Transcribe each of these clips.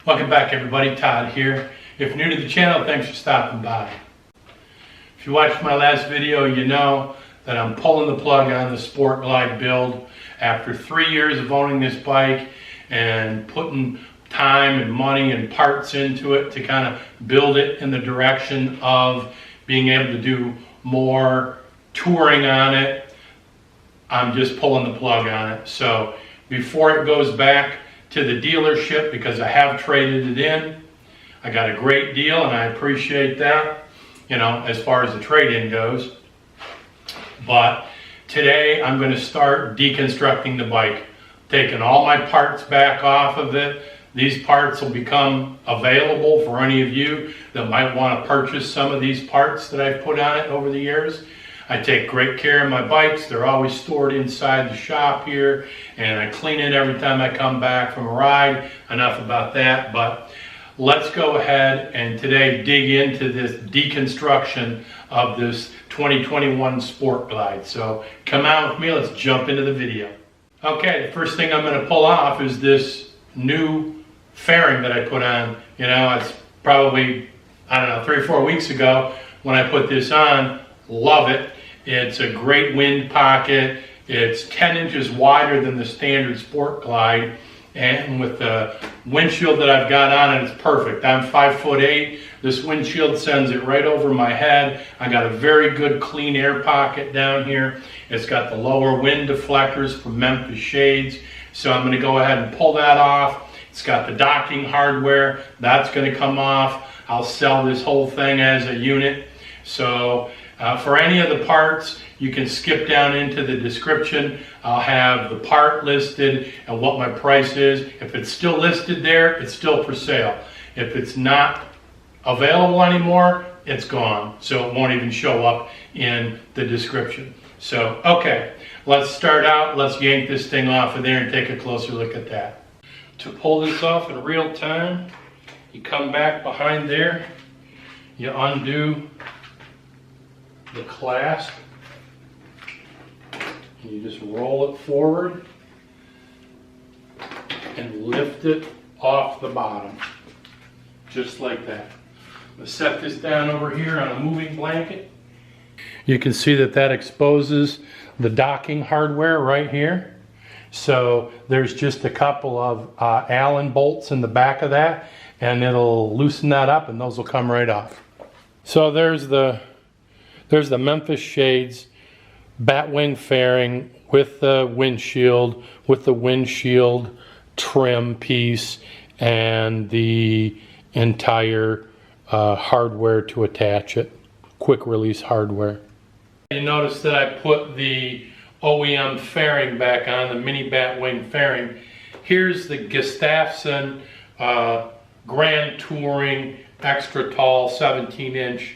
Welcome back everybody, Todd here. If you're new to the channel, thanks for stopping by. If you watched my last video, you know that I'm pulling the plug on the Sport Glide build. After 3 years of owning this bike and putting time and money and parts into it to kind of build it in the direction of being able to do more touring on it, I'm just pulling the plug on it. So before it goes back to the dealership, because I have traded it in, I got a great deal and I appreciate that, you know, as far as the trade-in goes. But today I'm going to start deconstructing the bike, taking all my parts back off of it. These parts will become available for any of you that might want to purchase some of these parts that I've put on it over the years. I take great care of my bikes. They're always stored inside the shop here, and I clean it every time I come back from a ride. Enough about that, but let's go ahead and today dig into this deconstruction of this 2021 Sport Glide. So come out with me, let's jump into the video. Okay, the first thing I'm going to pull off is this new fairing that I put on. You know, it's probably, I don't know, 3 or 4 weeks ago when I put this on. Love it. It's a great wind pocket. It's 10 inches wider than the standard Sport Glide, and with the windshield that I've got on it, it's perfect. I'm 5'8". This windshield sends it right over my head. I got a very good clean air pocket down here. It's got the lower wind deflectors from Memphis Shades, so I'm going to go ahead and pull that off. It's got the docking hardware. That's going to come off. I'll sell this whole thing as a unit. So for any of the parts, you can skip down into the description. I'll have the part listed and what my price is. If it's still listed there, it's still for sale. If it's not available anymore, it's gone. So it won't even show up in the description. So, okay, let's start out. Let's yank this thing off of there and take a closer look at that. To pull this off in real time, you come back behind there, you undo the clasp, and you just roll it forward and lift it off the bottom, just like that. I'm going to set this down over here on a moving blanket. You can see that that exposes the docking hardware right here. So there's just a couple of Allen bolts in the back of that, and it'll loosen that up and those will come right off. So there's the Memphis Shades batwing fairing with the windshield trim piece and the entire hardware to attach it, quick release hardware. You notice that I put the OEM fairing back on, the mini batwing fairing. Here's the Gustafsson Grand Touring extra tall 17-inch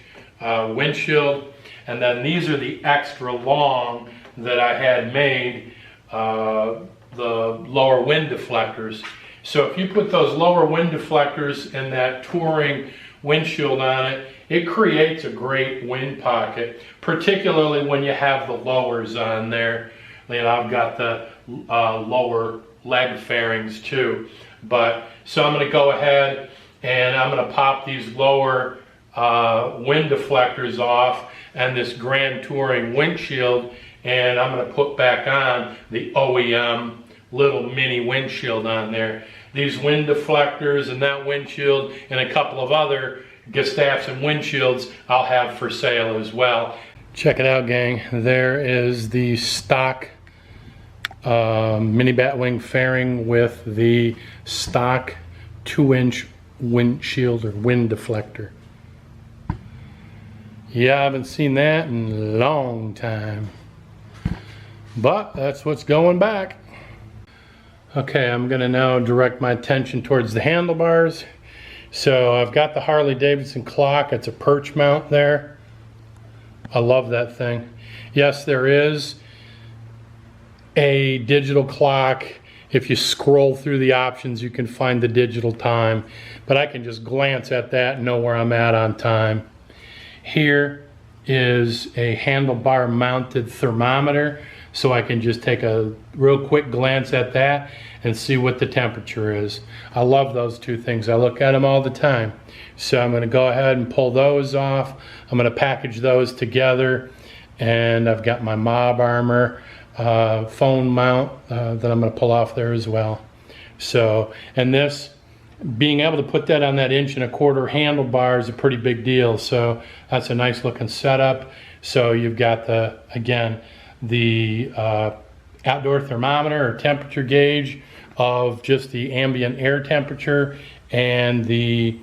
windshield. And then these are the extra long that I had made, the lower wind deflectors. So if you put those lower wind deflectors in that touring windshield on it, it creates a great wind pocket, particularly when you have the lowers on there. You know, I've got the lower leg fairings too. But so I'm going to go ahead and I'm going to pop these lower wind deflectors off and this Grand Touring windshield, and I'm going to put back on the OEM little mini windshield on there. These wind deflectors and that windshield and a couple of other Gustafsson windshields I'll have for sale as well. Check it out, gang. There is the stock mini batwing fairing with the stock 2-inch windshield or wind deflector. Yeah, I haven't seen that in a long time, but that's what's going back. Okay, I'm going to now direct my attention towards the handlebars. So I've got the Harley Davidson clock. It's a perch mount there. I love that thing. Yes, there is a digital clock. If you scroll through the options, you can find the digital time, but I can just glance at that and know where I'm at on time. Here is a handlebar mounted thermometer. so I can just take a real quick glance at that and see what the temperature is. I love those two things. I look at them all the time. So I'm going to go ahead and pull those off. I'm going to package those together, and I've got my Mob Armor phone mount that I'm going to pull off there as well. So, and this, being able to put that on that 1.25" handlebar is a pretty big deal. So that's a nice looking setup. So you've got the, again, the outdoor thermometer or temperature gauge of just the ambient air temperature, and the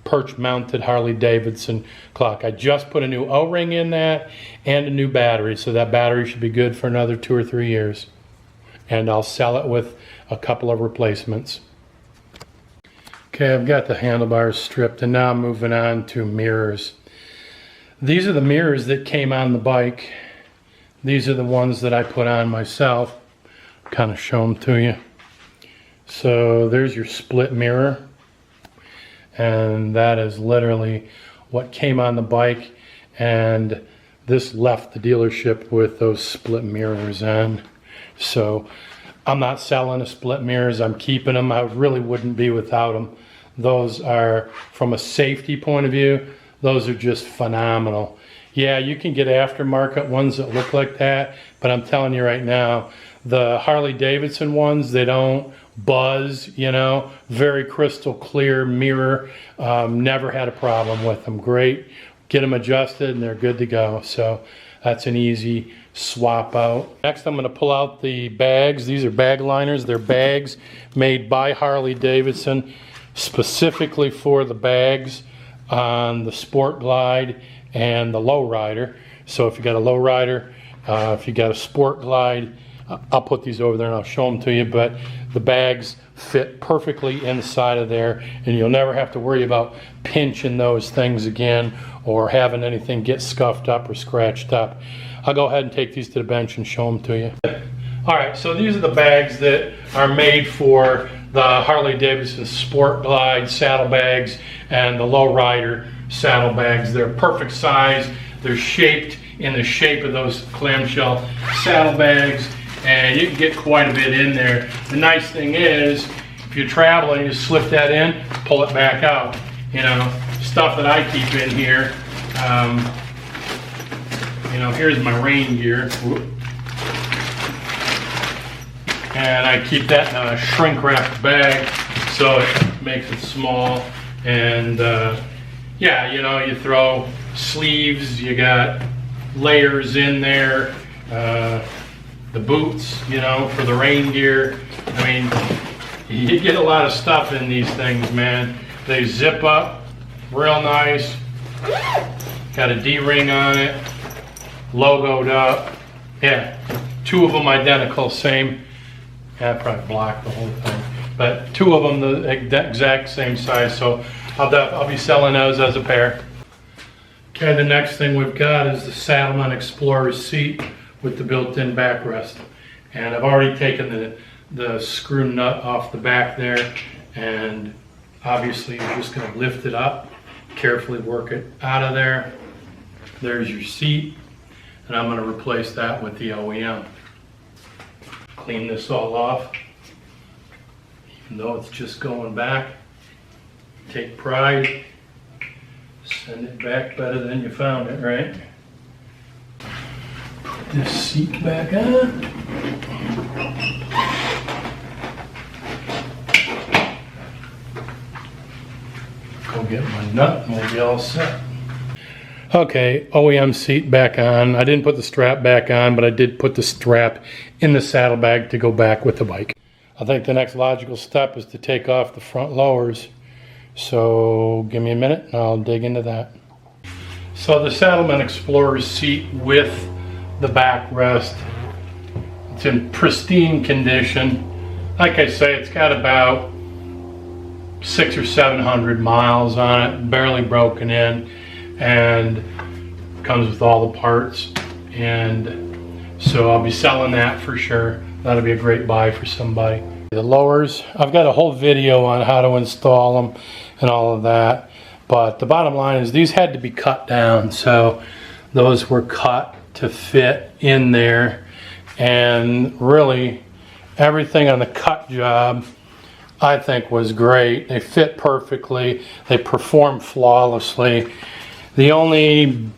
perch mounted Harley Davidson clock. I just put a new O-ring in that and a new battery, so that battery should be good for another 2 or 3 years, and I'll sell it with a couple of replacements. Okay, I've got the handlebars stripped, and now I'm moving on to mirrors. These are the mirrors that came on the bike. These are the ones that I put on myself. Kind of show them to you. So there's your split mirror, and that is literally what came on the bike, and this left the dealership with those split mirrors on. So I'm not selling the split mirrors, I'm keeping them. I really wouldn't be without them. Those are, from a safety point of view, those are just phenomenal. Yeah, you can get aftermarket ones that look like that, but I'm telling you right now, the Harley Davidson ones, they don't buzz, you know, very crystal clear mirror. Never had a problem with them. Great, get them adjusted and they're good to go. So that's an easy swap out. Next, I'm going to pull out the bags. These are bag liners. They're bags made by Harley Davidson specifically for the bags on the Sport Glide and the Lowrider. So if you got a Lowrider, if you got a Sport Glide, I'll put these over there and I'll show them to you, but the bags fit perfectly inside of there, and you'll never have to worry about pinching those things again or having anything get scuffed up or scratched up. I'll go ahead and take these to the bench and show them to you. All right, so these are the bags that are made for the Harley Davidson Sport Glide saddlebags and the Lowrider saddlebags. They're perfect size. They're shaped in the shape of those clamshell saddlebags, and you can get quite a bit in there. The nice thing is, if you're traveling, you slip that in, pull it back out. You know, stuff that I keep in here. You know, here's my rain gear. And I keep that in a shrink wrapped bag, so it makes it small. And yeah, you know, you throw sleeves, you got layers in there, the boots, you know, for the rain gear. I mean, you get a lot of stuff in these things, man. They zip up real nice. Got a D-ring on it, logoed up. Yeah, two of them identical, same. Yeah, I probably blocked the whole thing, but two of them the exact same size, so I'll be selling those as a pair. Okay, the next thing we've got is the Saddleman Explorer seat with the built-in backrest, and I've already taken the screw nut off the back there, and obviously you're just going to lift it up, carefully work it out of there. There's your seat, and I'm going to replace that with the OEM. Clean this all off, even though it's just going back. Take pride, send it back better than you found it, right? Put this seat back on. Go get my nut and we'll be all set. Okay, OEM seat back on. I didn't put the strap back on, but I did put the strap in the saddlebag to go back with the bike. I think the next logical step is to take off the front lowers. So give me a minute and I'll dig into that. So the Saddleman Explorer seat with the backrest, it's in pristine condition. Like I say, it's got about 600 or 700 miles on it, barely broken in, and comes with all the parts. And so I'll be selling that for sure. That'll be a great buy for somebody. The lowers, I've got a whole video on how to install them and all of that, but the bottom line is these had to be cut down, so those were cut to fit in there, and really everything on the cut job I think was great. They fit perfectly, they perform flawlessly. The only,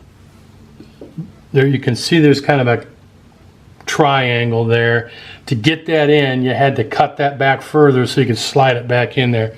there you can see there's kind of a triangle there. To get that in, you had to cut that back further so you could slide it back in there.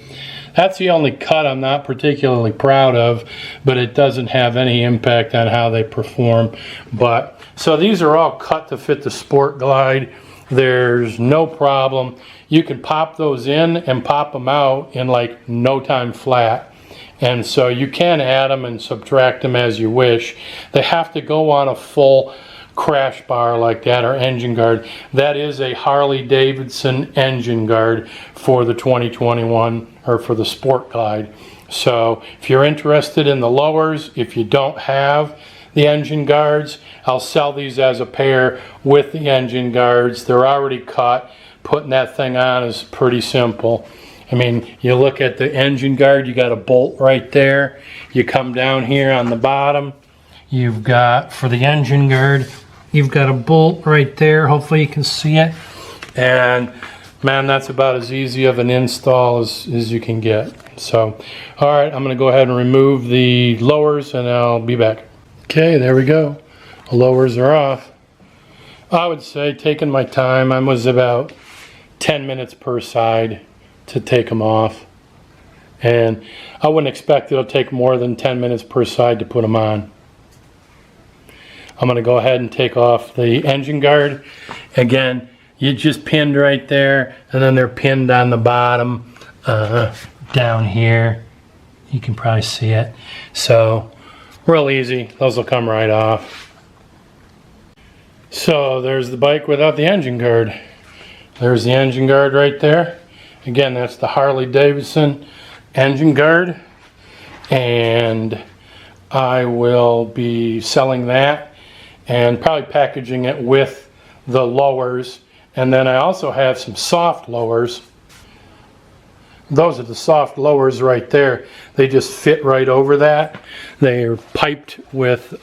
That's the only cut I'm not particularly proud of, but it doesn't have any impact on how they perform. But so these are all cut to fit the Sport Glide. There's no problem. You can pop those in and pop them out in like no time flat. And so you can add them and subtract them as you wish. They have to go on a full crash bar like that, or engine guard. That is a Harley Davidson engine guard for the 2021, or for the Sport Glide. So if you're interested in the lowers, if you don't have the engine guards, I'll sell these as a pair with the engine guards. They're already cut. Putting that thing on is pretty simple. I mean, you look at the engine guard, you got a bolt right there. You come down here on the bottom, you've got, for the engine guard, you've got a bolt right there. Hopefully you can see it. And man, that's about as easy of an install as you can get. So, all right, I'm gonna go ahead and remove the lowers and I'll be back. Okay, there we go. The lowers are off. I would say taking my time. I was about 10 minutes per side to take them off. And I wouldn't expect it'll take more than 10 minutes per side to put them on. I'm going to go ahead and take off the engine guard. Again, you just pinned right there, and then they're pinned on the bottom down here. You can probably see it. So real easy. Those will come right off. So there's the bike without the engine guard. There's the engine guard right there. Again, that's the Harley Davidson engine guard, and I will be selling that and probably packaging it with the lowers. And then I also have some soft lowers. Those are the soft lowers right there. They just fit right over that. They're piped with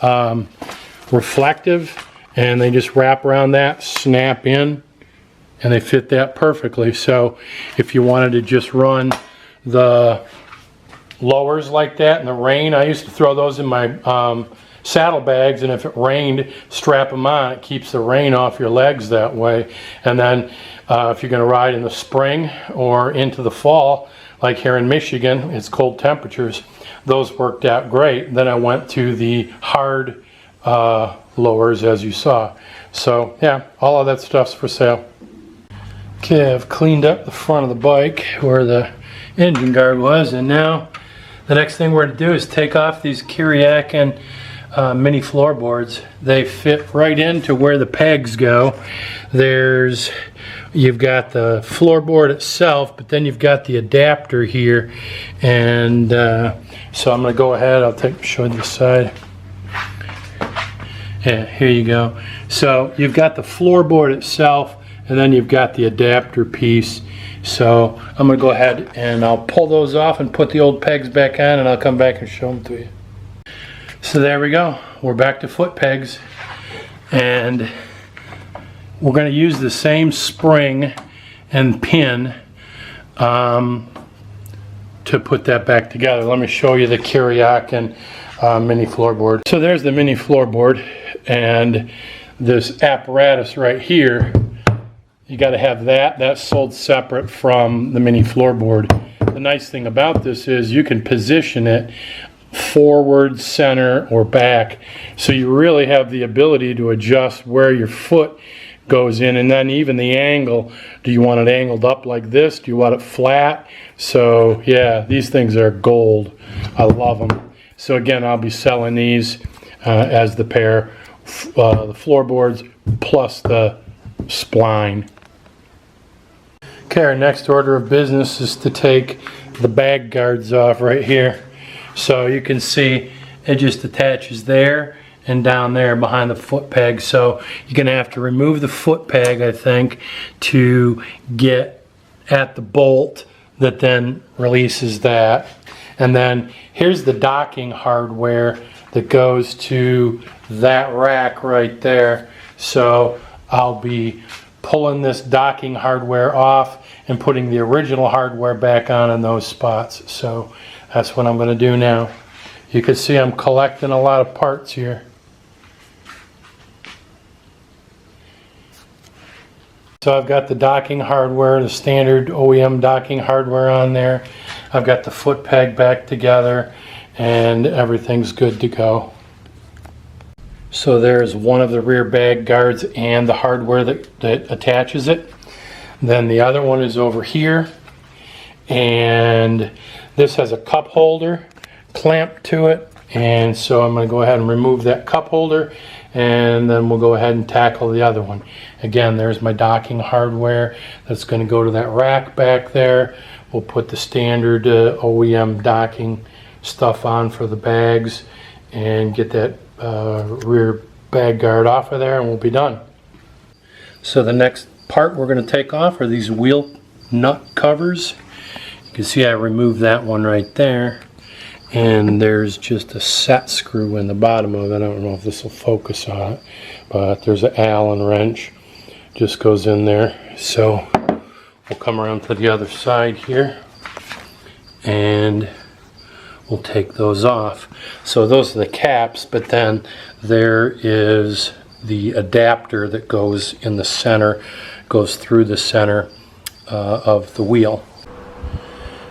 reflective, and they just wrap around that, snap in, and they fit that perfectly. So if you wanted to just run the lowers like that in the rain, I used to throw those in my saddlebags, and if it rained, strap them on. It keeps the rain off your legs that way. And then if you're going to ride in the spring or into the fall, like here in Michigan, it's cold temperatures, those worked out great. Then I went to the hard lowers, as you saw. So yeah, all of that stuff's for sale. Okay, I've cleaned up the front of the bike where the engine guard was, and now the next thing we're going to do is take off these Kiriakin mini floorboards. They fit right into where the pegs go. You've got the floorboard itself, but then you've got the adapter here, and so I'm going to go ahead. I'll show you the side. Yeah, here you go. So you've got the floorboard itself, and then you've got the adapter piece. So I'm going to go ahead and I'll pull those off and put the old pegs back on, and I'll come back and show them to you. So there we go. We're back to foot pegs, and we're going to use the same spring and pin to put that back together. Let me show you the Kiriakin mini floorboard. So there's the mini floorboard, and this apparatus right here, you got to have that's sold separate from the mini floorboard. The nice thing about this is you can position it forward, center, or back, so you really have the ability to adjust where your foot goes in, and then even the angle. Do you want it angled up like this? Do you want it flat? So yeah, these things are gold. I love them. So again, I'll be selling these as the pair, the floorboards plus the spline. Okay, our next order of business is to take the bag guards off right here. So you can see it just attaches there and down there behind the foot peg. So you're going to have to remove the foot peg, I think, to get at the bolt that then releases that. And then here's the docking hardware that goes to that rack right there. So I'll be pulling this docking hardware off and putting the original hardware back on in those spots. So that's what I'm going to do now. You can see I'm collecting a lot of parts here. So I've got the docking hardware, the standard OEM docking hardware on there. I've got the foot peg back together and everything's good to go. So there's one of the rear bag guards and the hardware that attaches it. Then the other one is over here, and this has a cup holder clamped to it, and so I'm going to go ahead and remove that cup holder, and then we'll go ahead and tackle the other one. Again, there's my docking hardware that's going to go to that rack back there. We'll put the standard OEM docking stuff on for the bags and get that rear bag guard off of there, and we'll be done. So the next part we're going to take off are these wheel nut covers. You can see I removed that one right there, and there's just a set screw in the bottom of it. I don't know if this will focus on it, but there's an Allen wrench, just goes in there. So we'll come around to the other side here and we'll take those off. So those are the caps, but then there is the adapter that goes in the center, goes through the center of the wheel.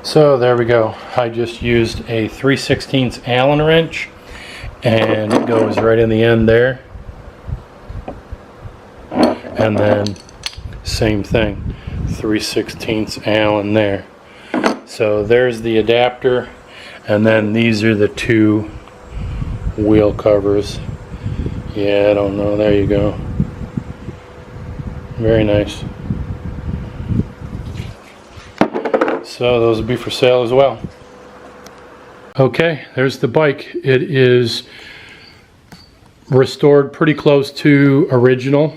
So there we go. I just used a 3/16 Allen wrench, and it goes right in the end there. And then same thing, 3/16 Allen there. So there's the adapter, and then these are the two wheel covers. Yeah, I don't know. There you go. Very nice. So those will be for sale as well. Okay, there's the bike. It is restored pretty close to original.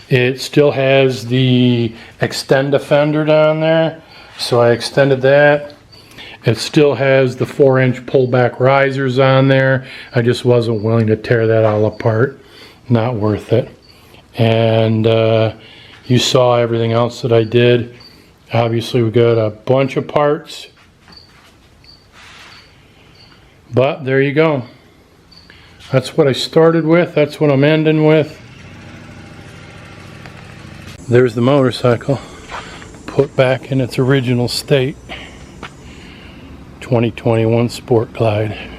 It still has the extend fender down there, so I extended that. It still has the 4-inch pullback risers on there. I just wasn't willing to tear that all apart. Not worth it. And you saw everything else that I did. Obviously we got a bunch of parts, but there you go. That's what I started with. That's what I'm ending with. There's the motorcycle put back in its original state. 2021 Sport Glide.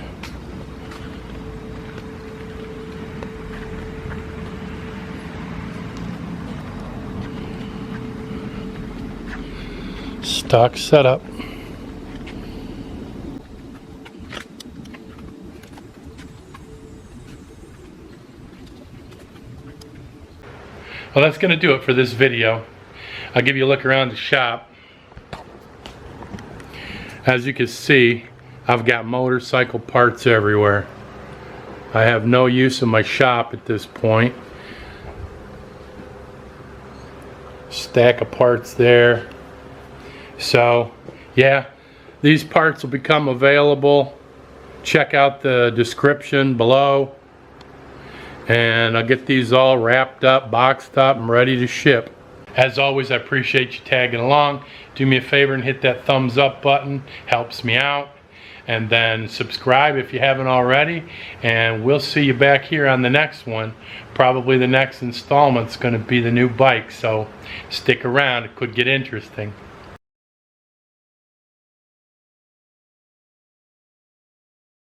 Stock setup. Well, that's going to do it for this video. I'll give you a look around the shop. As you can see, I've got motorcycle parts everywhere. I have no use of my shop at this point. Stack of parts there. So yeah, these parts will become available. Check out the description below, and I'll get these all wrapped up, boxed up, and ready to ship. As always, I appreciate you tagging along. Do me a favor and hit that thumbs up button, helps me out. And then subscribe if you haven't already, and we'll see you back here on the next one. Probably the next installment's going to be the new bike, so stick around, it could get interesting.